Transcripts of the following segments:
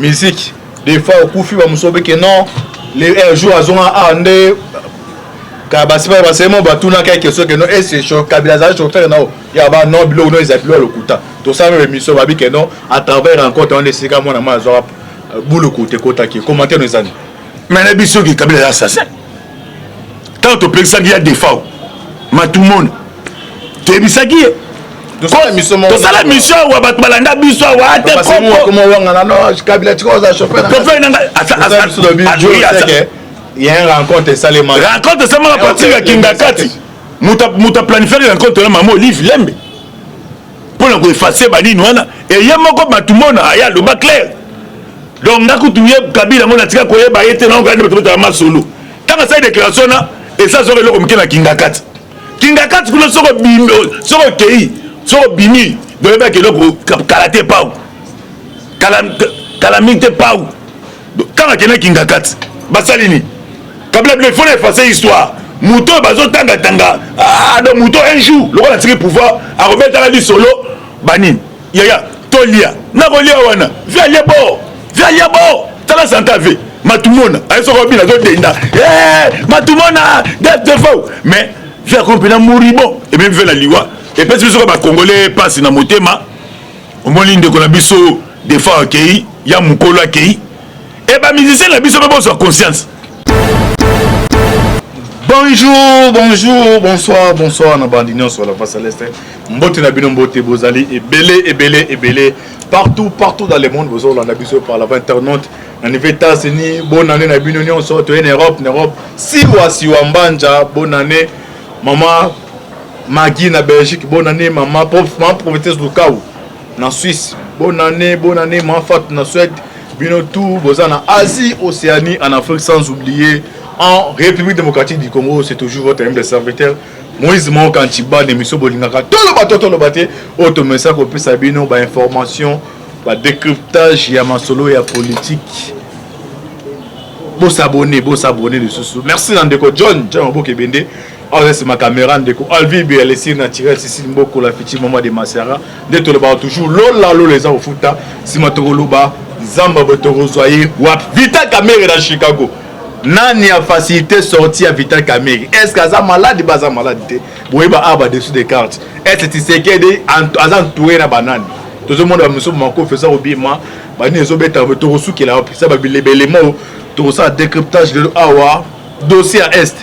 musique des fois au coup va musobe que non les jours à zona ande kabasiba basemo batuna quelque chose que non et c'est chaud kabila za chauffeur non ya ba non bilo no ezapilo lokuta to ça même mission babi que non à travers rencontre on est moi na mazo boule côté kota qui commenter nos amis mais na biso qui kabila assassin tant to pensa qu'il y a des fois ma tout le monde tu bisaki to ça la mission wa bat balanda biso wa te comment wanga non kabila tiko za chauffeur to fait nanga il y a une rencontre ça les malades rencontre ça m'a partir ya Kingakati muta planifier rencontre na maman Olive Lembe pour la effacer banini wana et yamoko matumona aya le ba clair donc ndakutuye kabila mona tika koyeba yete na ngande beto ma solo tanga sa déclaration na et ça sort le comme na Kingakati kuna soko bimbo soko kei soko bini de ba ke loko kalaté pa calamité pa quand na Kingakati basalini kabila il faut effacer l'histoire muto bazo tanga donc muto un jour le roi a tiré pouvoir à remettre la vie solo banine yaya tolia na kolia wana via liabo tala santa ve matumona ayeso ko bina zo denda matumona de faux mais via compena moribo et même via la liwa et puis biso ba congolais passe na motema au moni ndeko na biso des fois akei ya mukolo akei et ba musicien na biso ba bonsoir conscience. Bonjour, bonsoir, na bandinion sur la face céleste. Mbote na bino mbote bozali et belé partout dans le monde vous on a biso par la internaute en États-Unis bonne année na bino nyon so to en Europe siwa mbanja bonne année maman Magui na Belgique bonne année maman prophétesse Lukaou na Suisse bonne année maman Fat na Suède bino tout bozana Asie Océanie en Afrique sans oublier en République démocratique du Congo, c'est toujours votre humble serviteur Moïse Kanchiba de Misso Bolingaka. Tout le bateau, automessa qu'on puisse savoir nos informations, décryptage, il y a ma solo et la politique. Bon s'abonner de sous. Merci Nandeko John Mboke Bende. C'est ma caméra Ndeko Alvi BLC naturel Cécile Mboko la fiti maman de Masera. Dès tout le bas toujours lola les ans au futa. Si ma togoloba Zamba Botoro soyez wap Vita caméra dans Chicago. Nani a facilité sortir à Vital Kameri. Est-ce que ça malade baza malade? Vous voyez aba dessus des cartes. Est-ce que c'est que des entouré na banane. Tout le monde a monsieur Manko fait ça au bima. Bani zo beta to reçu qui la ça ba l'élément tout ça décryptage de awa dossier à est.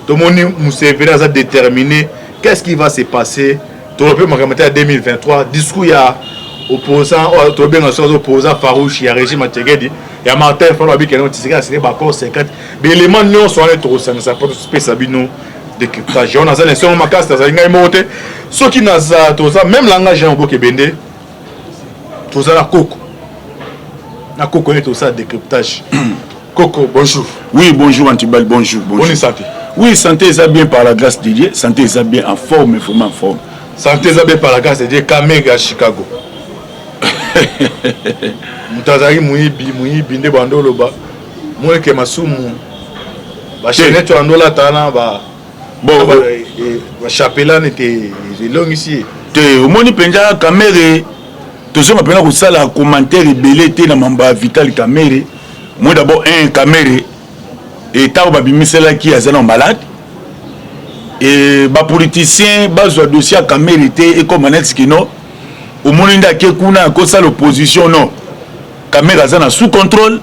Tout le monde nous servira à déterminer qu'est-ce qui va se passer. Tout le monde m'a remonté à 2023 discours ya opposant to bien opposant farouche ya régime Tshisekedi. Il y a Martin Falabi qui a notifié que c'est d'accord 50 mais les éléments non sont allés trop ça pas de sabino décryptage on a ça les sons ma casse ça ngai monter ceux qui n'a ça tout ça même langage en Mboke Bende tout ça la coco est tout ça décryptage. Coco bonjour. Oui bonjour Antibal bonjour. Bonne santé. Oui santé ça bien par la grâce de Dieu santé ça bien en forme vraiment en forme. Santé ça bien par la grâce de Dieu Kamega à Chicago. Mutazari muibi nde bandolo ba mweke masumu ba chenette andola tana ba bon ba chapelane te long ici te omoni penja Kamere toujours mapena ko sala commentaire belé te na mamba Vital Kamere moi d'abord un Kamere et ta ba bimisela ki azana malade et ba politicien ba zo dossier Kamere te et comme Annette Kino au monde qui kuna ko ça l'opposition non caméra zana sous contrôle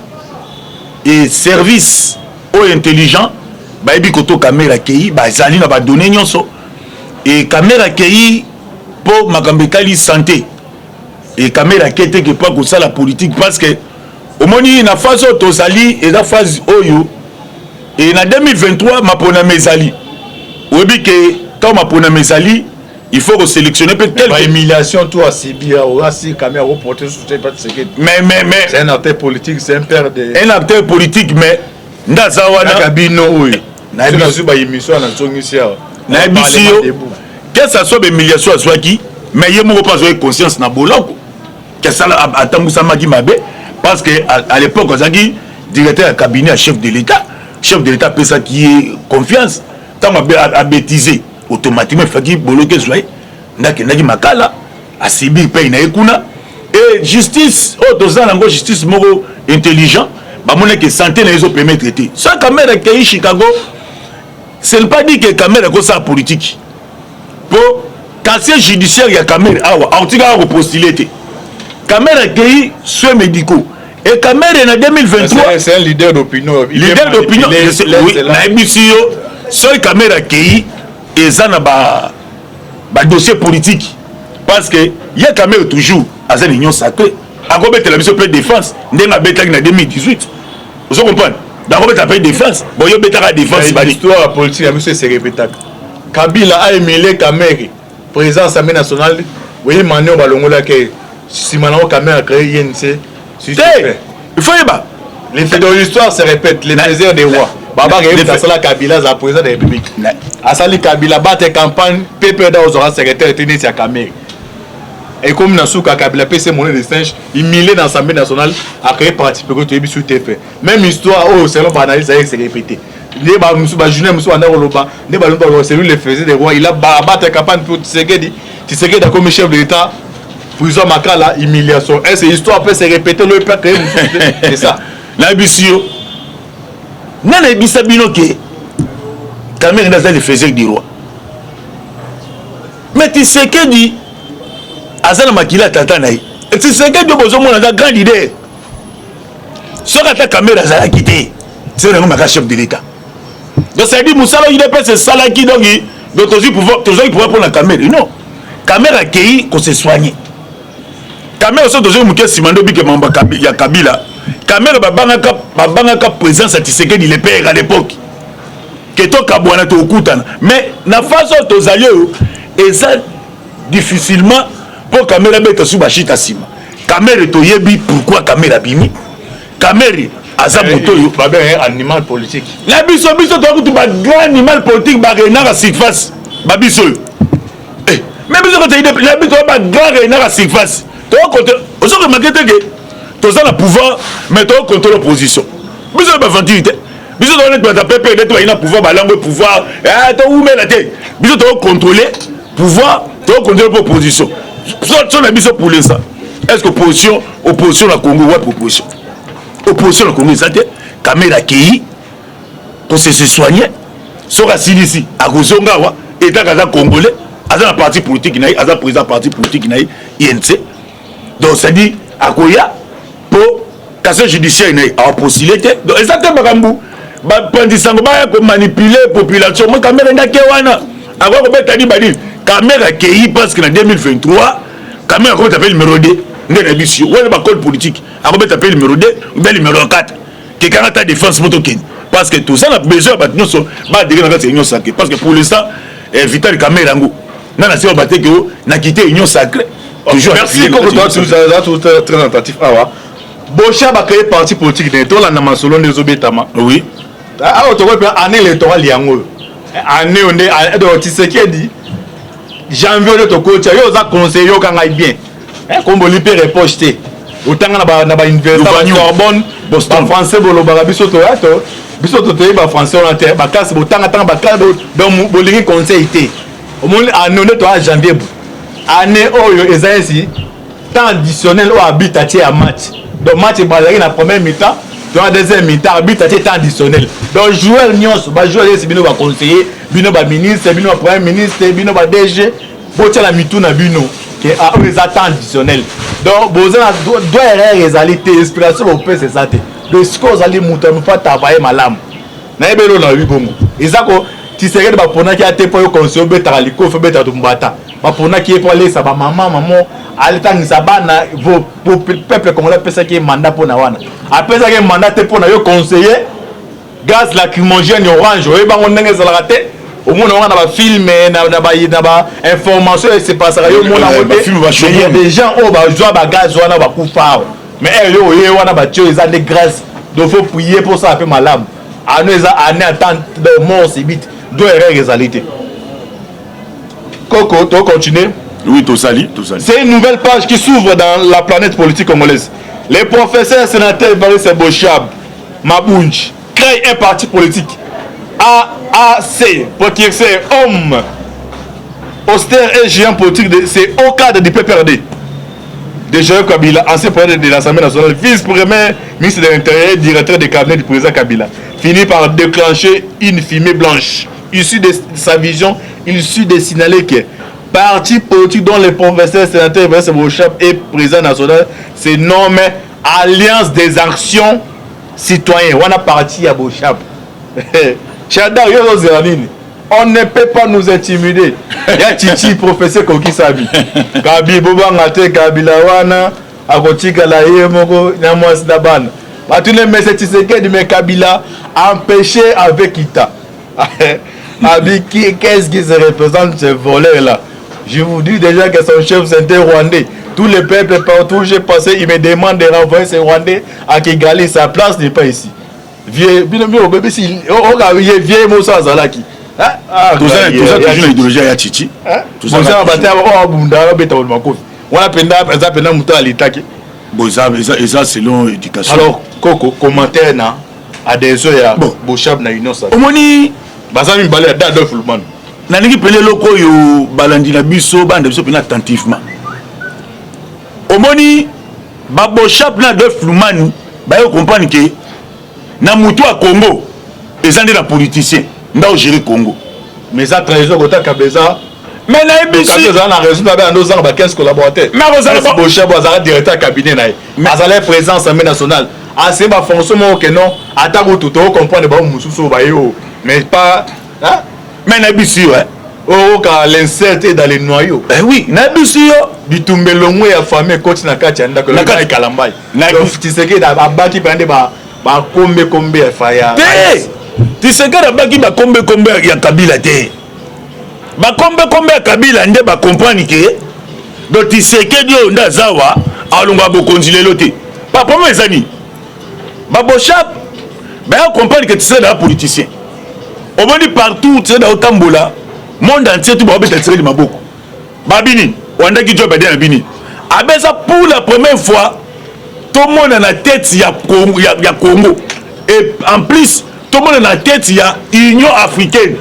et service au intelligent ba ebi koto caméra kei ba zali na ba donner nyonso et caméra kei pour makambekali santé et caméra kete que pas ko ça la politique parce que au monde na phase to sali et la phase oyo et na 2023 mapona mezali obi ke quand mapona mezali il faut sélectionner peut-être humiliation toi c'est bien aussi caméra reporter sur pas mais c'est un acteur politique c'est un père de un acteur politique mais ndaza wana kabino oyo na biso ba émission na tsongisia na biso que ça soit humiliation soit qui mais yemo pas avoir conscience na boloko que ça atambusa maki mabe parce que à l'époque ozaki directeur à cabinet à chef de l'état peut ça qui est confiance tant à bêtiser automatiquement faki boloke zoy ndaki makala asibi pe na ekuna et justice o dozana ngo justice moko intelligent, que santé les autres permet de traiter. Ça, Kamera qui est Chicago, ce n'est pas dit que Kamera est ça politique. Pour casier judiciaire, il y a Kamera, en tout cas, repostuler. Kamera qui est soins médicaux. Et Kamera en 2023. C'est un leader d'opinion. Leader d'opinion, oui, na émission, seul Kamera qui est ça dans dossier politique. Parce que il y a Kamera toujours à une union sacrée. À quoi la mission de défense, n'est pas bêta en 2018. Vous comprenez? D'abord, tu as fait défense. Bon, il y a bêta la défense. L'histoire politique, la mission c'est répétable. Kabila a émilé Kamera, président de l'Assemblée nationale. Oui, Manuel Balongola, si Manuel Kamera a créé INC. Il faut y aller. Les faits de l'histoire se répètent, les désirs des rois. Baba Rémy Tassala Kabila, c'est le président de la République. Asali Kabila, batte campagne, Pépé Daozora, secrétaire technique à Kamera. Et comme Nasuka Kabila, PC Monnaie de Singe, il milait dans l'Assemblée nationale, a créé parti pour que tu aies sur TF. Même histoire, selon l'analyse, ça s'est répété. C'est lui le faisait des rois. Il a battu campagne pour Tshisekedi. Tshisekedi a comme chef de l'État. Prison Makala, humiliation. Et cette histoire peut se répéter, le peuple c'est ça. La Bissio. Nana Bissabino qui Kamera n'a pas le faisait du roi. Mais Tshisekedi, Azana Makila Tatanaï. Et Tshisekedi a besoin d'un grand leader. Ce que ta Kamera a quitté, c'est le chef de l'État. Donc ça dit Moussala, il est pas ce salaki donc il pouvoir prendre la Kamera. Non. Kamera qui qu'on se soigne. Kamera so dozo muke simando bike mamba ya Kabila. Kamera babanga présence à Tshisekedi le père à l'époque. Que to kabwana to okutana. Mais na façon to zalio et ça difficilement pour Kamera beta sous bachita sima. Kamera to yebi pourquoi Kamera bimi. Kamera azamoto yo ba ben animal politique. La biso to ko ba grand animal politique ba renard à surface. Ba biso. Eh, mais biso ko te la biso ba grand renard à surface. Vous avez remarqué que tu as le pouvoir, mais tu as contrôler l'opposition. Vous avez la ventilité. Vous avez le pouvoir, le pouvoir. Tu as contrôler le pouvoir, tu as contrôler l'opposition. Pour l'instant. Est-ce que opposition à Congo ou opposition? Opposition à Congo, c'est Kamera qui pour se soigner. Sora Silisi, à Gozongawa, État congolais, à la parti politique, à la président parti politique, INC. Donc, ça dit, à Koya, pour casser judiciaire, il a postulé. Donc, exactement, pour manipuler la population. Moi, Kamera n'a qu'à wana. Avant, on dit, Kamera qui parce qu'en 2023, Kamera a appelé le numéro 2. Il y a un code politique. Avant, on appelé le numéro 2, ou le numéro 4. Quelqu'un a ta défense, parce que tout ça, on a besoin de l'union sacrée. Parce que pour l'instant, Vital Kamera, on a quitté l'union sacrée. Merci beaucoup, très attentif. Bocha a créé parti politique dans la Namasolo des Obétama. Oui. Alors, tu vois, année électorale, année on est donc Tshisekedi. Janvier de ton côté, il y a conseillé quand il bien. Comme on peut reposter. Autant na ba université Sorbonne, Boston français bolo barabiso to ato. Biso to te ba français on inter ba classe autant ba classe donc bolingi conseil été. Au moins année on est à janvier. Année oyo ezali temps additionnel au habite à match. Donc match bazali na première mi-temps, dans la deuxième mi-temps habite à temps additionnel. Donc joueur nyos, ba joueur c'est bino ba conseiller, bino ba ministre, bino ba premier ministre, bino ba DG, botia la mitou na bino que a les temps additionnel. Donc bozana doit erreur ezali te inspiration au peut c'est ça te. De ce qu'on allait monter me pas travailler malam. Na ebelo na wi bongo. Ezako Tshisekedi ba pona ki ate po yo conseiller beta liko fe beta tumbata. Bapona qui est pour aller ça va maman aleta ngisabana vos peuple congolais pesa qui mandat pour na wana après ça qui mandat pour na yo conseiller gaz lacrymogène orange et ba ndenge za la raté au moins on a ba film na ba information et c'est pas ça yo mona wote il y a des gens au ba joie ba gaz wana ba kufa mais yo wana ba tio ils ont des grâces donc faut prier pour ça un peu malade anu eza année attente de mort subite doit erreur réalité. Coco, tu continues? Oui, tout sali. C'est une nouvelle page qui s'ouvre dans la planète politique congolaise. Les professeurs sénateurs Baris Bochab, Mabunj, créent un parti politique. AAC, pour qui c'est homme, austère et géant politique, c'est au cadre du PPRD. Déjà Kabila, ancien président de l'Assemblée nationale, vice-premier ministre de l'Intérieur, directeur de cabinet du président Kabila, finit par déclencher une fumée blanche. Issue de sa vision, il sut signaler que parti politique dont le professeur sénateur Vincent Bochap est président national se nomme Alliance des actions citoyennes. On a parti à Bochap. On ne peut pas nous intimider. Il y a Titi, professeur Koki Sabi. Kabi Boba Ngate, Kabila Wana, Akotika la Yemoko, Namas Daban. Maintenant, mais c'est Tshisekedi de Kabila empêché avec Ita. Qu'est-ce qui se représente ce voleur-là? Je vous dis déjà que son chef c'était Rwandais. Tous les peuples partout où j'ai passé, il me demande de renvoyer ces Rwandais à Kigali. Sa place n'est pas ici. Vieux, bébé, si vieux Moussa Zalaki. Tout ça, toujours l'idéologie à Chichi. Tout ça, on a peine bon, ça selon l'éducation. Alors, Coco, commentaire na adhésion ya Bochap na Union Sacrée. Omoni Bazami balé à Adolphe Lumanu. Naniki pele loko yo balandi na biso bande biso pena attentivement. Omoni ba Bochap na Adolphe Lumanu ba yo comprendre que na mutu a Congo ezande na politicien nda gérer Congo. Mais ça trahison kota Kabeza. Mais na ebisi Kabeza na raison na ba nos ans ba 15 collaborateurs. Mais Bochap bazara directeur cabinet na. Bazala président Assemblée nationale. Ah c'est ma fonction que non attaque tout comprendre ba mususu ba yo mais pas hein. Mais na ebisi ouais. Oh car l'insert est dans les noyaux. Eh oui, na ebisi yo bitumbelongwe ya famille koti na kati anda ko na Kalambai. Na Tshisekedi da baki pande ba kombe ya faya. Tshisekedi abaki ba kombe ya Kabila te. Ba kombe ya Kabila nde ba comprendre que do Tshisekedi o ndazawa alonga bokonzi lelo te. Pas pour mes amis. Ba Bochap ba comprendre que Tshisekedi est politicien. On va dire partout Tshisekedi au Tambola, monde entier tout ba beta Tshisekedi maboko. Babini, wanda ki job na bini. Abeza pour la première fois tout le monde na tête ya Congo. Et en plus tout le monde na tête ya Union africaine.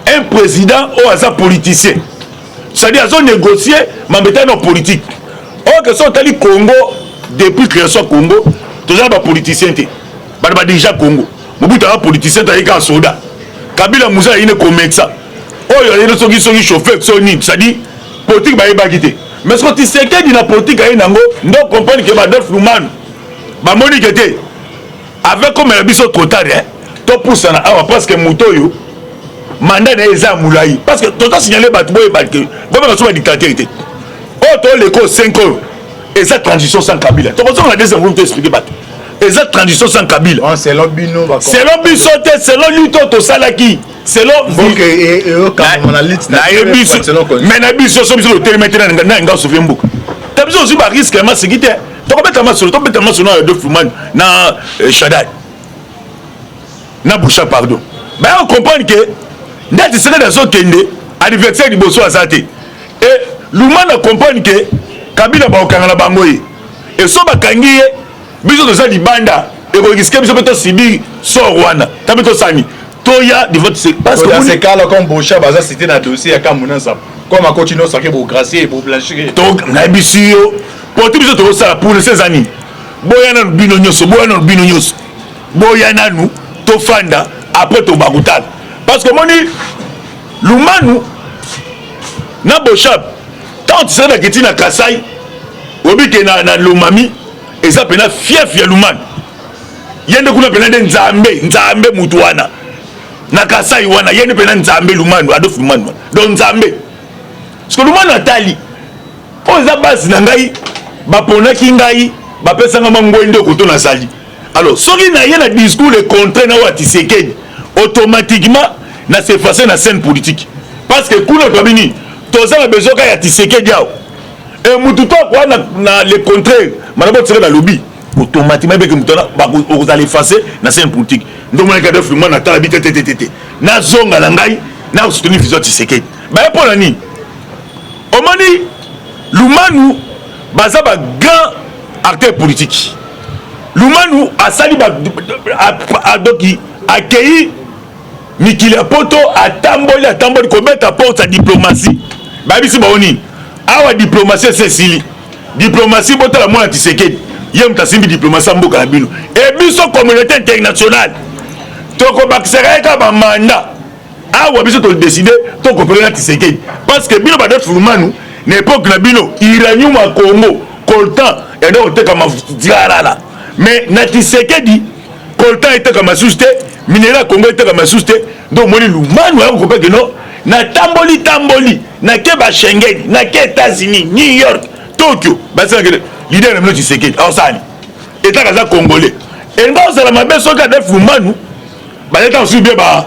Un président ou un politicien. C'est-à-dire qu'ils ont négocié mais non politique. Or que sont allés Congo depuis création Congo, toujours des politiciens. Bah déjà Congo. Mobutu a politicien t'as écrit soda. Kabila Moussa il est comme ça. Oh il y a des gens qui sont chauffeurs, c'est-à-dire politique bah il va quitter. Mais ce que tu sais que dans la politique il y a nango, nous comprenons que Adolphe Lumanu, bah Monique était avec comme la biso trop tard hein. Toi pour ça parce que Mutoyo mandat na eza moulayi parce que tout a signalé bat boy bat que vraiment sur la dictature. Oh toi l'école 5 ans et cette transition sans Kabila. Tu vois on a des exemples pour expliquer bat. Et cette transition sans Kabila. C'est l'obino va. C'est l'obino c'est l'luto to salaki. C'est l'obino et quand on a lit na ebiso. Mais na biso so biso le maintenant na nga Sophie Mbouka. Tu as besoin aussi ba risque ma sécurité. Tu peux mettre ma sur de Fumane na Shaddai. Na Boucha pardon. Ben on comprend que ndati sera dans son kende anniversaire du bosso azate et Lumana comprend que Kabila ba okanga bango et so bakangi biso to za libanda et ko risque biso beto sibi so Rwanda tabeto sani toya de votre parce que c'est cas là comme Bocha baza c'était na dossier ya Kamuna ça comme a continuer ça que pour gracier pour blanchir donc na bisio pour tout biso to ça pour ces années boyana bino nyoso boyana nous to fanda après to bakutal. Parce que moni Lumanu na Bochap tant tu sais que na Kasai obi ke na Lomami et ça pena fief ya Lumanu yende kuna pena de nzambe mutu wana na Kasai wana yende pena nzambe Lumanu Adolphe Lumanu donc nzambe parce que Lumanu atali o za base na ngai baponaki ngai bapesanga mangwende koto na sali alors soki na yena discours le contraire na wa Tshisekedi automatiquement na s'effacer na scène politique parce que kuna kabini toza na besoin ka ya Tshisekedi yao et mutu to kwa na le contraire manabo tsere na lobby automatiquement beke mutona ba ko za l'effacer na scène politique ndomo na kadef moi na tala bitete na zonga na ngai na soutenir vision Tshisekedi ba pour nani omoni Lumanu baza ba grand acteur politique Lumanu asali ba adoki accueilli Mikili Poto atamboli ko mettre porte sa diplomatie. Babisi baoni. Awa diplomatie c'est sili. diplomatie botala mwana Tshisekedi ye mutasimbi diplomatie mboka na bino et biso communauté internationale toko bakisera ka ba mandat awa biso to décider to comprendre na Tshisekedi parce que bino badat fulumanu na époque na bino iranium à Congo coltan et donc te kama diarala mais na Tshisekedi coltan était comme susté minéral Congo était comme susté donc moni lumanu ya ko que non na tamboli na ke ba Schengen na ke États-Unis New York Tokyo basa que leader na Tshisekedi osani état kaza congolais et nga osala mabe soka de fulumanu ba état aussi bien ba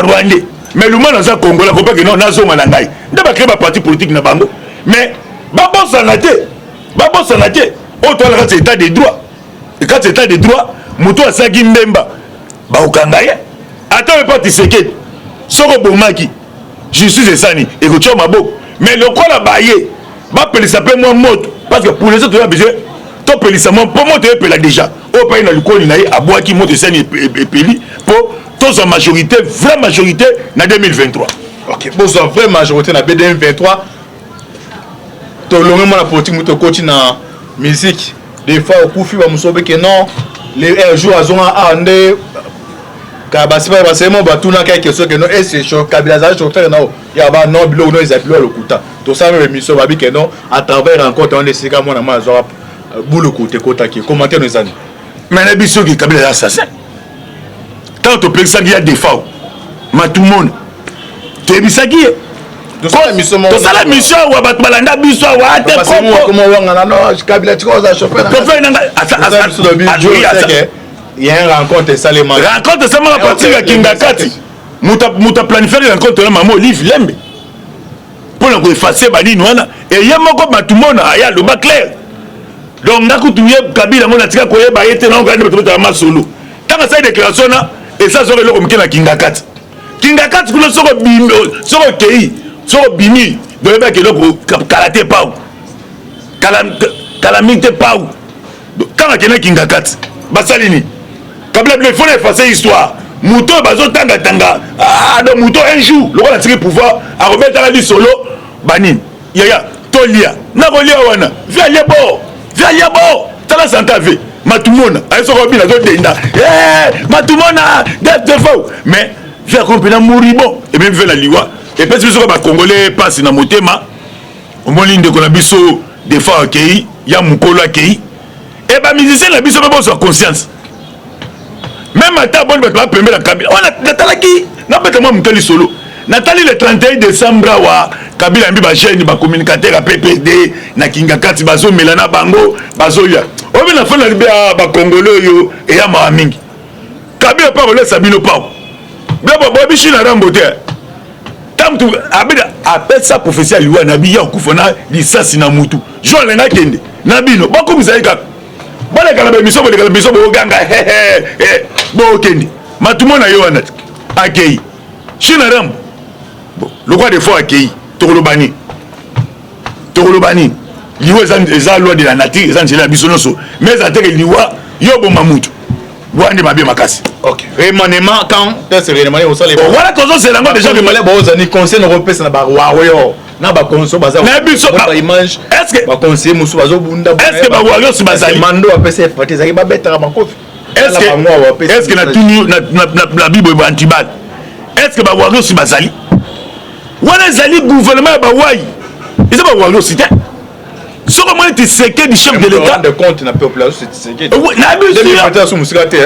Rwandais mais lumanu za congolais ko que non nazo manangai nda ba créer ba parti politique na bango mais ba bosana te o to la état de droit et quand état de droit moto asaki mbemba ba okangaye ata pas Tshisekedi soko bomaki justice esani et que tu mabo mais le quoi la baye ba pelisa pe moi moto parce que pour les autres besoin to pelisa moi pour moto e pela déjà au pays na likoni na ye abwaki moto esani et peli pour tous en majorité vraie majorité na 2023. OK, bon ça vraie majorité na 2023 to longue la politique moto coach na musique des fois au coup ba musobe que non les jours azonga ande kabasiba basemo batuna quelque chose que non et c'est chaud kabila za chauffeur na ya ba non bilo no ezapilo lokuta to ça même mission babi que non à travers rencontre on esika mona ma zo boule côté kota qui commenter nos amis mais na biso ki kabila assassin tant to pensa qu'il y a des fois ma tout le monde tu bisaki to ça la mission wa bat balanda biso wa te comment wanga non kabila tiko za chauffeur to fait nanga il y a une rencontre ça les malades rencontre ça m'a partir ya Kingakati muta planifier rencontre na mamo Olive Lembe pour la effacer banini wana et yamoko matumona aya le ba clair donc ndakutuye kabila mona tika koyeba yete na ngande beto ma solo tanga sa déclaration na et ça sort le comme na Kingakati kuna soko bimbo soko kei soko bini de ba ke loko kalaté pa calamité pa quand na Kingakati basalini kabila il faut effacer histoire muto bazo tanga donc muto un jour le roi a tiré pouvoir a remettre la vie solo banine yaya tolia na kolia wana via liabo tala santa ve matumona ayeso ko bina zo denda matumona de faux mais via compena moribo et même via la liwa et puis biso ba congolais passe na motema omoni ndeko na biso des fois akei ya mukolo akei et ba musicien na biso ba so conscience même ata bon ba pembe la kabila on a talaki na beta moi mutali solo natali le 31 décembre wa kabila mbi ba jeune ba communicateur a PPD na Kingakati bazo melana bango bazo ya obi na fana libya ba congolais yo et ya ma mingi kabila pa le sabino pa baba bobi china rambote tam tu abida appelle ça prophétie liwa na biya kufona lisasi na mutu jo lenga kende na bino bako misaika bale kala be miso bo ganga bo kendi matumona yo wana akei china rambo le roi des fois akei tolobani liwa za loi de la nature za njela biso noso mais ateke liwa yo bo mamutu wande mabie makasi. OK, rémanement quand c'est rémanement au salé voilà tozo c'est lango déjà que malé bozani conseil européen na ba wayo na ba conseil baza ba image est-ce que ba conseil musu bazo bunda est-ce que ba wayo si bazali mando apesa fati zaki ba betara makofi est-ce que na tunu na bible ba antibal est-ce que ba wayo si bazali wana zali gouvernement ba wayi ils ba wayo si te soko moi tu sais que du chef de l'état de compte na population c'est que na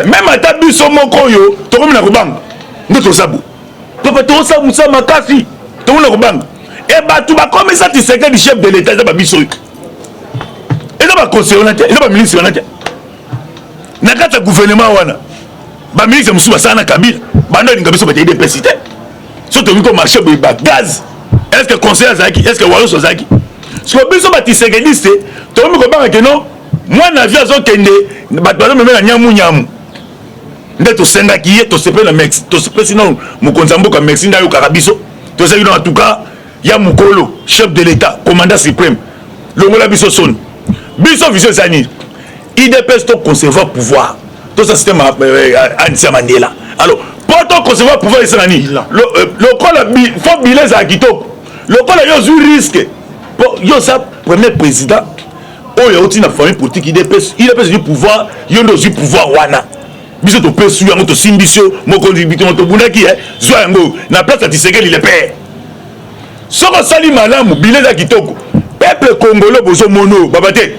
même ata biso moko yo to comme na kubanga ndo to sabu papa to sabu sa makasi to na kubanga e ba tu ba comme ça tu sais que du chef de l'état ba biso et ba conseiller na te et ba ministre na te na kata gouvernement wana ba ministre musu ba sana kabila bando linga biso ba te dépensité surtout ko marché ba gaz est-ce que conseiller azaki est-ce que walo sozaki so biso ba tisegeliste to mi ko banga que non moi na vie azo kende bato bazo memela nyamu nde to senga ki to sepe na mex to sepe sinon mo konzamboka merci ndayo karabiso to seki en tout cas ya mukolo chef de l'état commandant suprême longola biso son biso vision zani IDPS to conserver pouvoir to ce système Anissa Mandela alors pour to conserver pouvoir isanani le kola faut biler za kitoko le kola yo zu risque yo ça premier président oyo outi na famille politique IDPS du pouvoir yondo du pouvoir wana biso to pesu yango to simbisio mokonzi bito to bundaki zwa yango na place ya Tshisekedi le père soko sali malamu bileza kitoko peuple congolais bozo mono babate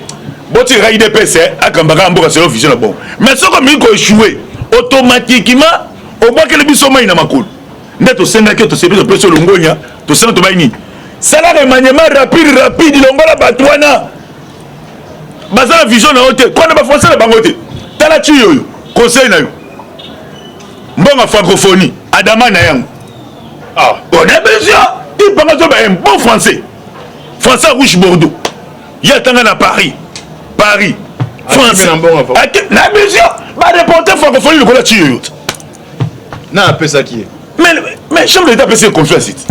boti ra IDPS akambaka mboka selo vision na bon mais soko miko échouer automatiquement au bois que le biso mai na makulu ndeto senga ke to sebi to pesu longonya to senga to bayini sala remaniement rapide longola batwana bazala vision na hote kwa na ba français na bangote tala chi yoyo conseil na yo mbonga francophonie adama na yango on a besoin tu penses que un bon français rouge bordeaux il y a tanga na Paris français na besoin ba reporter francophonie le kola chi yoyo na pesa qui mais chambre d'état pesa confiance it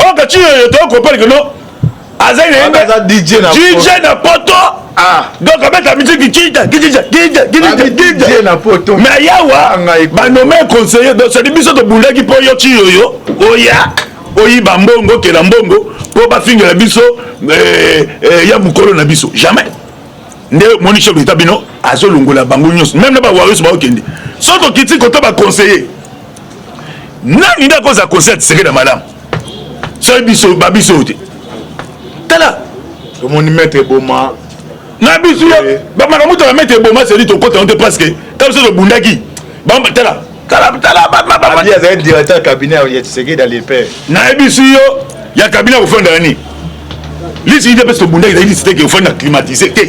on ka chi yoyo to comprendre que non azai na DJ na poto donc avec la musique qui na poto mais yawa ba nommé conseiller donc c'est biso to bundaki po yo chi yoyo oya oyi bambongo ke la mbongo po ba finga biso ya bukolo na biso jamais nde moni chef d'état bino azolungola bango nyos même na ba warriors ba okende soto kiti ko to ba conseiller nani nda ko za conseiller tseke na madame so biso ba biso te tala mon maître boma na biso ba makamuto ba maître boma c'est dit to côté on te parce que comme ça le bundaki ba tala il y a un directeur cabinet il Tshisekedi dans les pères na biso yo ya cabinet au fond d'année lisi ide parce que bundaki il c'était que au fond climatisé te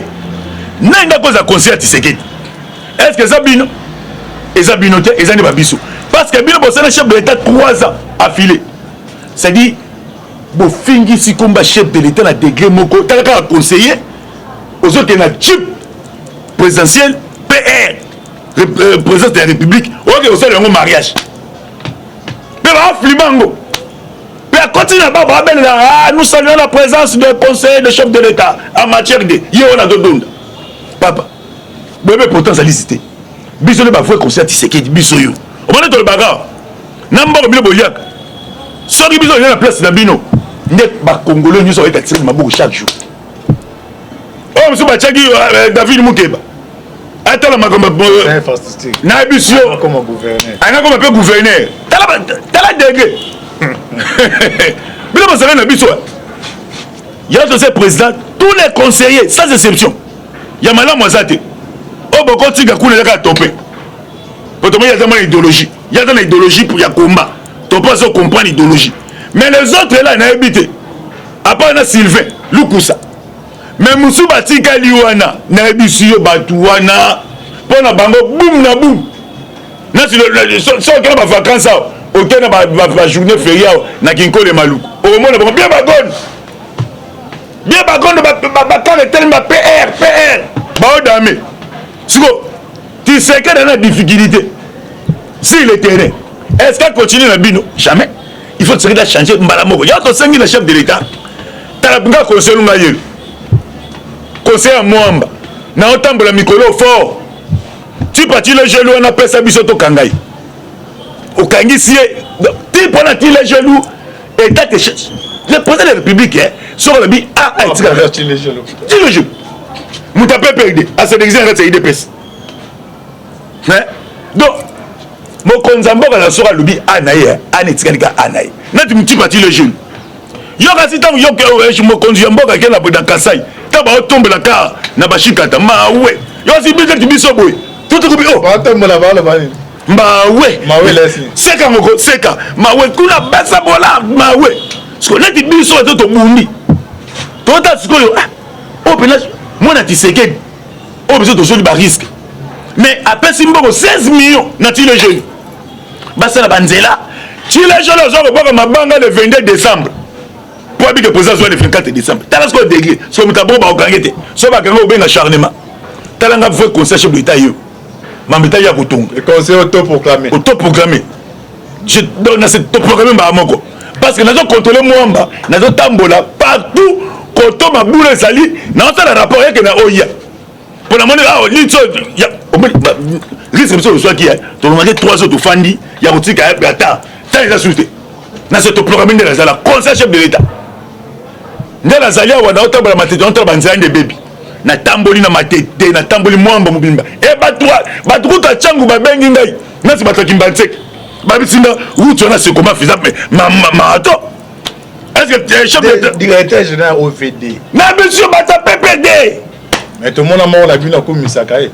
nanga ko za conseiller Tshisekedi est-ce que ça bino et ça bino te et ça ne ba biso parce que bino bossé chef de l'état 3 ans affilé c'est dit bo fingi si combat chef de l'état na degré moko talaka conseiller aux autres na chip présidentiel PR président de la République ok au sein de un mariage mais va flimango mais à continuer là nous saluons la présence de conseiller de chef de l'état en matière de yona dodonda papa bébé pourtant ça licité biso le ba vrai conseiller Tshisekedi biso yo on va le bagarre namba bino boliak soki biso na place na bino nde ba congolais nyuso avec tiré maboko chaque jour oh monsieur bachaki David Mukeba atala makomba na biso comme gouverneur ana comme peu gouverneur tala degré bino basala na biso ya to c'est président tous les conseillers sans exception ya malamu azate o boko tika kuna ka topé potomo ya zama idéologie ya zama idéologie pour ya combat to pas comprendre idéologie mais les autres là na habité à part na Sylvain Lukusa mais musu batika liwana na bisiyo batuwana pona bango boum na boum na so que ba vacances OK na ba journée fériée na Kinkole Maluku au moins bien bagonde ba kale tellement PR ba odame siko tu sais que dans la difficulté si le terrain est-ce qu'elle continue na bino jamais il faut que changer mbalamoko ya to sengi le chef de l'état talabunga conseil lunga yelo conseil à Mwamba na otambola mikolo fort tu parti le genou on appelle ça biso to kangai okangisi ti pona ti le genou état que le président de la République sur le bi ti le genou muta peut perdre à cet exemple c'est IDPS donc mokonza mboka na sora lubi anaye anetikaka anaye nati muti parti le genou yoka sita yoke mokonzi mboka ke na boda Kasai taba otombela ka na bashikata mawe yo si biso tibiso boy tout ko bi o batombola bala bani mawe lesi seka ngoko seka mawe kuna basa bola mawe sko nati biso to bundi to ta sko yo o pena mona Tshisekedi o biso to joli ba risque mais après simboko 16 millions na ti le jeune basa na banzela ti le jeune zo ko boka mabanga le 22 décembre pour habiter le président le 24 décembre. T'as ce qu'on dégré, ce que tu as bon à organiser, ce que tu as bien acharnement. T'as un vrai conseil chef de l'État. Mamita ya Boutung. Le conseil autoproclamé. Autoproclamé. Je donne cette autoproclamé à Moko. Parce que nous avons contrôlé Mwamba, nous avons tambola partout, quand on a boulé sali, nous avons un rapport avec la OIA. Pour la monnaie, il y a risque de soit qui est. Tu as demandé 3 autres fandi, il y a aussi qu'à ta. Ça, il a souhaité. Dans cette autoproclamé de la conseil chef de l'État. nde nazali awa naotambola matete naotala banzela nde bebi natamboli na matete natamboli mwamba mobimba e bato kuta cangu babengi ngai nasi bato akimba nseke babisinda route wana c'est comment faisable marathon est-ce que chef de directeur général OVD na monsieur bata PPD mais tout le monde a mort la ville na komisaka e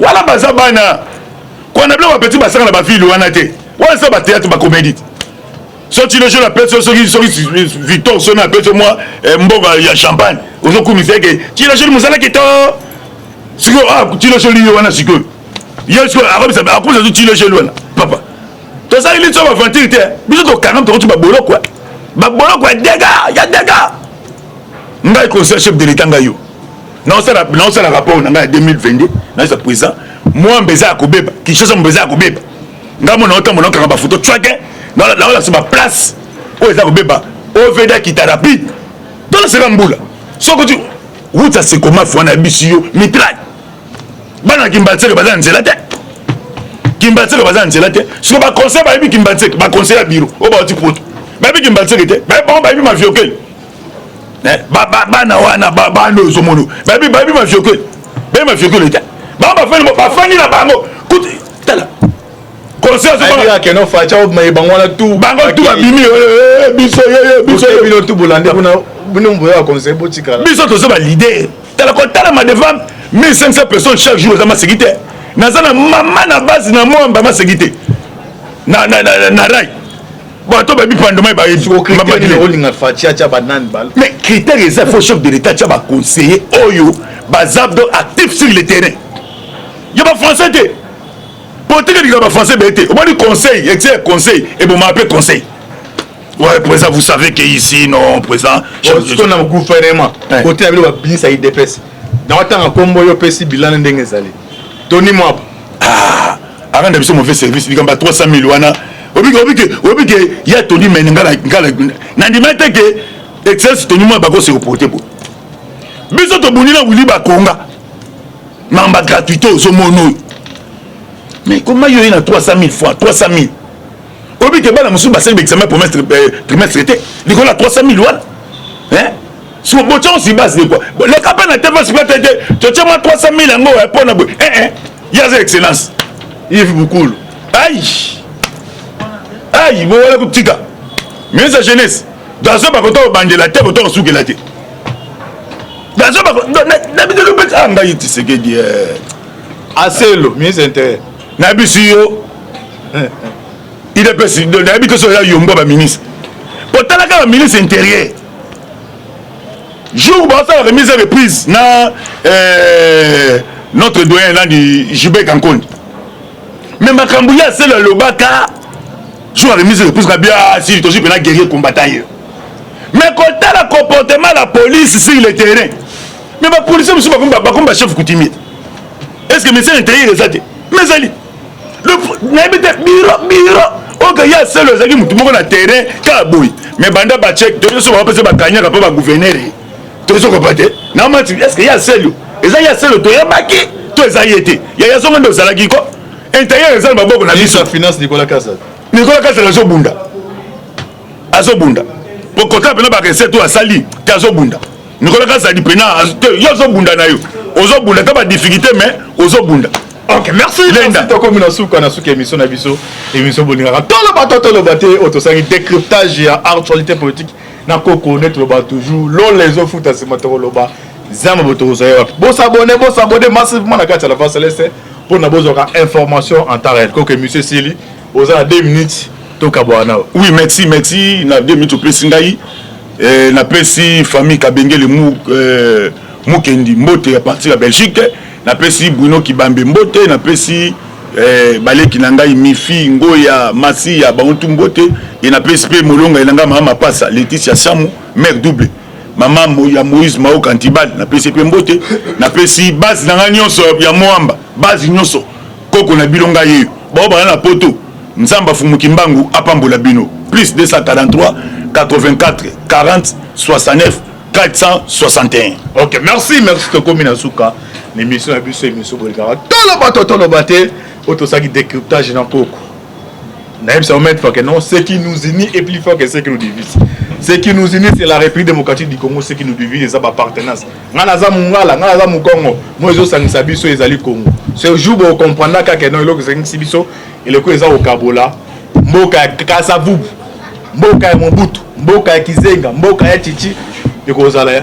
wala baza bana kona blo bapeti basanga na bafile wana te wana sa batéâtre bacomédie soki le jeu appelle soki Victor son appelle moi mboga ya champagne ozokumisa ke ti le jeu muzala ke to siko ti le jeu liyo wana siko yesko arabi sa akuza ti le jeu wana papa to ça il est sur aventure te biso to 40 to ba boloko dega ya dega ngai conseil chef de l'état ngayo non ça la rapport na ngai 2022 na sa président moi mbeza akobeba kishasa mbeza akobeba ngamo na otambo na kanga ba photo chwake na la sur ma place o eza kobeba oveda kita rapide dans ce rambula soko tu route c'est comment faut na bisio mitrai bana kimbatseke bazana nzela te kimbatseke bazana nzela te siko ba conseil ba yebi kimbatseke ba conseil ya bureau o ba ti poto ba yebi kimbatseke te ba bon ba yebi ma viokel bana wana bano zomono ba yebi ma viokel ba ma viokel te ba fani na bango kuti tala conseil ça que non facha mais bango na tout bango tout abimi biso bino tout bolande bino mboya conseil botika biso to ba leader tala ko tala ma devant 1500 personnes chaque jour za ma sécurité nazana mama na base na mwamba ma sécurité na rai bon to ba bi pandement ba yebi olinga facha cha banane bal mais critère ça faut chef de l'état cha ba conseiller oyo bazabdo actif sur le terrain ya ba français te politique de ba français bete on dit conseil excès conseil et bon m'appelle conseil ouais président vous savez que ici non président on a gouvernement côté avec le business ay DPS dans temps kombo yo pesi bilan ndenge zali Tony Mwap avant de biso mauvais service il y a 300 000 wana obi que ya Tony menga na ndimete que excès Tony Mwap ba ko se reporter bo biso to bunina wuli ba konga mamba gratuité aux mono mais comment il y a 300 000 fois 300 000 obi que bana musu ba c'est examen pour trimestre été il y a 300 000 wana hein si on botche aussi base de quoi le capitaine na TV c'est peut-être tu tiens moi 300 000 ngo pour na il y a excellence Yves Boukoul aïe bon voilà kutika mais sa jeunesse dans ce bakoto bandela te koto sukela te dans ce bakoto na biso le petit anga yiti c'est que dire Aselo ministre intérieur na bisio il est président na biso so ya yombo ba ministre potala ka ministre intérieur jour où ça la remise et reprise na notre doyen là du Jubek Kankonde mais Makambouya c'est le lobaka jour remise et reprise bien si tu es guerrier combattant mais quand tu as le comportement de la police sur le terrain mais ma police c'est pas comme chef coutumier est-ce que monsieur intérieur est ça mais ça le bureau ok il y a seul les amis tout le monde na terrain ka boy mais banda ba check de so va passer ba kanya ka pa gouverneur to so ko pate na mati est-ce que il y a seul et ça il y a seul to ya baki to ça y était il y a so ndo salaki ko intérieur ça ba boko na ministre finance Nicolas Kassa la zo bunda pour côté pena ba recette to asali ta zo bunda Nicolas Kassa di pena yo zo bunda na yo ozo bunda ta ba difficulté mais ozo bunda. Ok, merci. Comme une souka na souka émission na biso émission bolingaka tolo baté autosangi décryptage et actualité politique na ko connaître le ba toujours l'on les autres foot à ce matin le ba zama boto ça bon s'abonner massivement na carte la face céleste pour na besoin information en temps réel que monsieur Sili aux 2 minutes to kabwana. Oui, merci na 2 minutes plus ngai na pesi famille Kabengele Mukendi Mbote à partir de Belgique. Na pesi Bruno Kibambe Mbote, na pesi Baleki Nangai Mifi Ngoya Masi ya Bantu Mbote, et na pesi pe Molonga Elanga Mama Pasa Laetitia Samu mère double. Maman ya Moïse Mao Kantibal na pesi pe Mbote, na pesi base nanga nyonso ya Moamba, base nyonso koko na bilonga yeyo. Ba ba na poto Nzamba Fumuki Mbangu apambola bino. Plus 243 84 40 69 461. Ok, merci Toko Minasuka. L'émission abusée, émission Bolgara. Tolo baté, autosaki décryptage dans Coco. Naïm, ça va mettre que non, ce qui nous unit est plus fort que ce qui nous divise. Ce qui nous unit, c'est la République démocratique du Congo. Ce qui nous divise, c'est l'appartenance. Nganaza Mungala, Nganaza Mukongo. Moi, je suis Sabiso et Zali Congo. Ce jour, vous comprenez que non, il est Sibiso et le coup est au Kabola. Mboka Kasavu, Mboka Mobutu, Mboka Kizenga, Mboka Chichi. Et que vous allez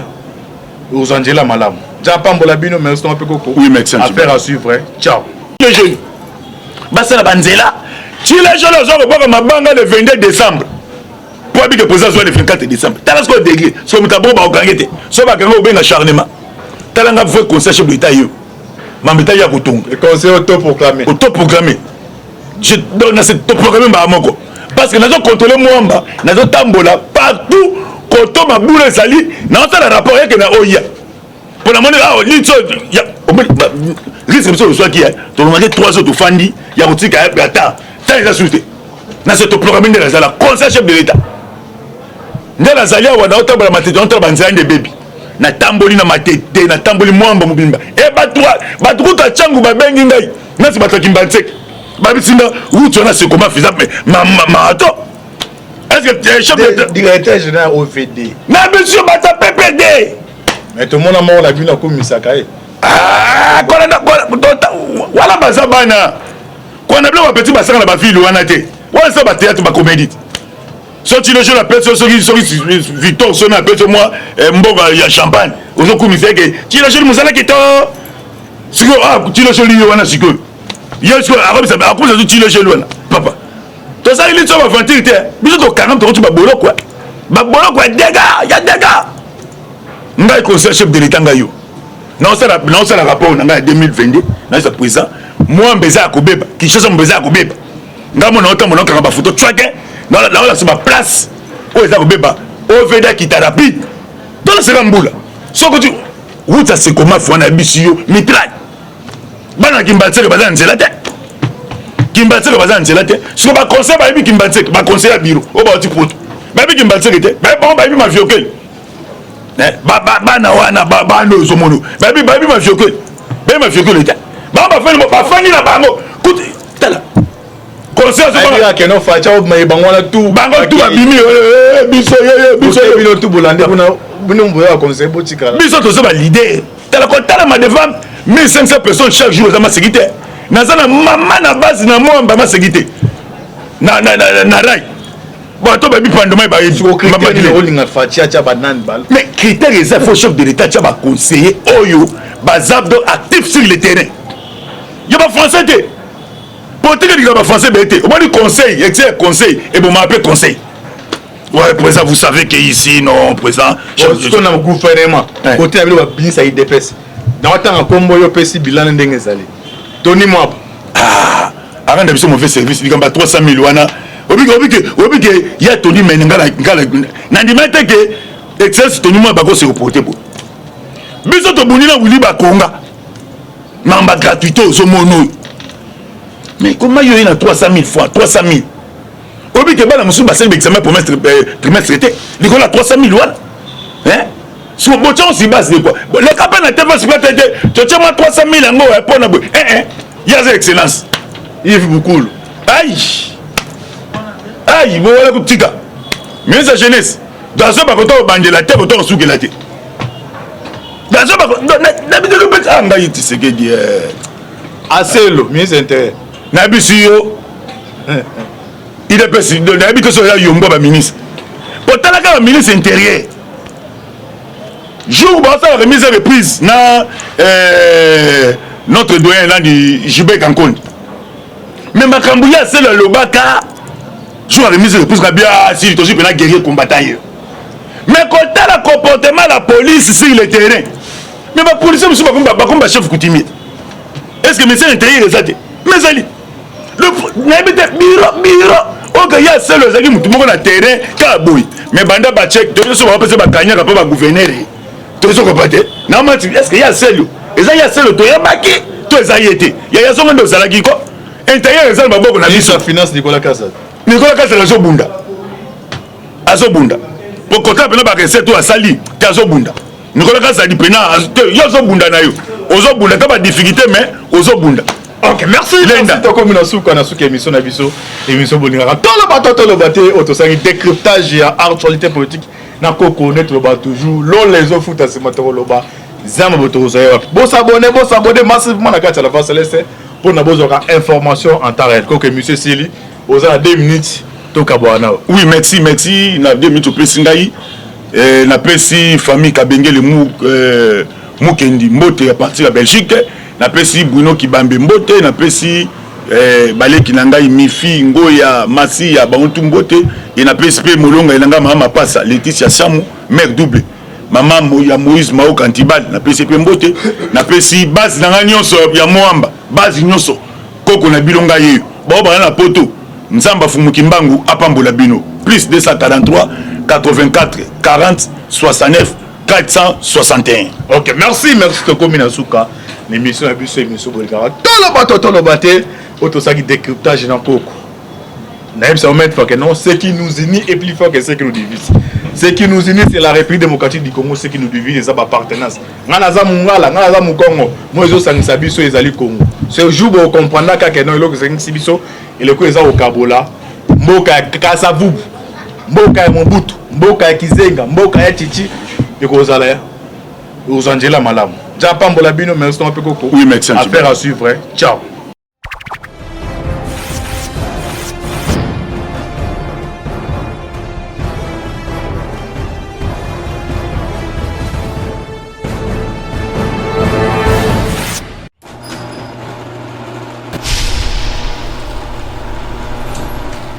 aux Angela Malam. Japon Bolabino, mais c'est un peu coco. Oui, médecin. Affaire à suivre. Ciao. Les jeunes. Basta la Banzela. Si les jeunes ont ma banga le 22 décembre. Pour habiter le président soit le 24 décembre. T'as ce qu'on dégré. Soit tu as bon, au gangé. Soit tu as gagné au bien acharnement. T'as l'un vrai conseil chef de l'État. Mamita ya Koutung. Le conseil autoproclamé. Autoproclamé. Je donne cette autoproclamé à Moko. Parce que nous avons contrôlé Mwamba. Nous avons tambola partout. Quand on m'a boulé sali. Nous avons un rapport avec la OIA. Pour la monnaie, risque de soit qui est. Tu as demandé 3 autres fandi. Il y a un petit qui a un attends. T'as les assurés. Dans cette autoproclamé de la Zala. Conseil chef de l'État. Nous avons un autre de bébé. Na tamboli na matete na tamboli mwamba mubimba e batruka changu babengi ngai nasi batakimba tsek babisinda uto na sekoma faisable mato est-ce que chef de directeur général OVD na monsieur bata PPD mais tout le monde a mort la bina comme Misaka ah wala bazabana kwa na blo petit basanga na ba fille wana te wala ça ba théâtre ba comédie. Sorti le jeu la personne Victor son appelle moi mboga ya champagne ozo kumise ke ti le jeu musala ki to siko ti le jeu li wana siko yesko arabe ça a cause de ti le jeu wana papa to ça il est sur aventure te biso to 40 to ba bolo quoi dégâts ya dégâts ngai conseil chef de l'état ngayo non ça rapport na 2022 na ça président moi mbeza ko beba ki chose mbeza ko beba ngamo na otambo na ka ba photo traquer dans la sur ma place où est-ce que beba OVD qui t'a rapide dans le Séramboula ce que tu où ça c'est comment faut un abissio mitraille bana kimbatse bazan zelate kimbatse bazan zelate ce que ba conseil ba bi kimbatse ba conseil à bureau au ba ti poto ba bi kimbatse te ba bon ba bi ma fiokel ba na wana ba no zo mono ba bi ma fiokel te ba fani na bango écoute tala conseil à que non facha mais bangwana tout abimi biso bino tout bolande bino mboya conseil botika biso to ba leader tala ko tala ma devant 1500 personnes chaque jour za ma sécurité nazana mama na base na mwamba ma sécurité na rai bon to ba bi pandement ba holding facha cha banan bal mais critère les infos chef de l'état cha ba conseiller oyo bazabdo actif sur le terrain ya ba français te politique de la français BT. On m'a dit conseil, conseil, et bon, m'a appelé conseil. Ouais, président, vous savez qu'ici, non, président. Je suis dans le gouvernement. Côté avec le bien, ça y dépasse. Dans le temps, comme moi, je peux bilan d'engagement. Donnez-moi. Ah, avant de faire mauvais service, il y a 300 000 wana. Obi que il y a Tony Meningala. Nandimete que excess Tony moi bago se reporter pour. Biso to bonina wili ba konga. Namba gratuité au mono. Mais comment il y a 300 000 fois 300 000 Obi que bana musu basel examen pour trimestre été. Il y a 300 000 wana. Hein? Si on botte si base de quoi? Le capitaine a tellement supporté tu tiens moi 300 000 ngo pour na il y a excellence. Yves Boukoul. Aïe, bon voilà petit gars. Mais sa jeunesse dans ce bakoto bande la tête autant sous que la tête. Dans ce bakoto d'habitude le petit anga yiti c'est que dit assez lo, mieux intérêt. Nabisio il est possible de n'habiter sur la yombo ba ministre pourtant la ministre intérieur jour ba ça remise à reprise na notre doyen là du Jibé Kankonde mais makambouya c'est le lobaka jour remise à reprise bien si tu es guerrier combattant mais quand tu as le comportement la police sur le terrain mais ma police monsieur ba comme chef coutumier est-ce que monsieur intérieur est ça mais ali le bureau ok ya seul les amis mutumo na terrain ka boy mais banda ba check to so ba pese ba kanya ka ba gouverneur to so ko pate na ma est-ce que ya seul eza ya seul to ya baki to eza yete ya so ndo zalaki ko intérieur eza ba boko na biso finance Nicolas Kassa la zo bunda azobunda pour côté pena ba recette to asali te azobunda Nicolas Kassa di pena yo zo bunda na yo ozo bunda ta ba difficulté mais ozo bunda Ok, merci. Merci comme na souka émission na biso émission bolingaka tolo baté autosangi décryptage ya actualité politique na ko connaître ba toujours l'on les offre à ce matin loba zama boto zaya bo s'abonner massivement na kati la face laisser pour na bozoka information en temps réel ko monsieur Sili oza 2 minutes to kabwana. Oui, merci na 2 minutes pesingai na pesi famille Kabengele Mukendi Mbote à partir de Belgique. Na pesi Bruno Kibambe Mbote, na pesi Baleki Nangai Mifi Ngoya Masi ya Bantu Mbote, et na pesi pe Molonga Elanga Mama Passa Laetitia Samou mère double. Maman ya Moïse Mao Kantibal na pesi pe Mbote, na pesi base nanga nyonso ya Moamba, base nyonso koko na bilonga yeyo. Ba ba na poto Nzamba Fumuki Mbangu apambola bino. Plus 243 84 40 69 461. Ok, merci Toko Minasuka. L'émission a émission Bolgara. Tolo baté, autosaki décryptage dans Coco. Naïm ça met que non, ce qui nous unit est plus fort que ce qui nous divise. Ce qui nous unit, c'est la République démocratique du Congo, ce qui nous divise, c'est sa appartenance. Nganaza Mungala, Nganaza Mukongo, moi je suis Sabiso et Zali Congo. Ce jour, vous comprenez que non, il est Sabiso et le coup est au Kabola, Mboka Kasavubu, Mboka Mobutu, Mboka Kizenga, Mboka Chichi, et Kozala, aux Angela Malam. Japambola Bino, merci un peu. Oui, merci. Affaire à suivre. Ciao.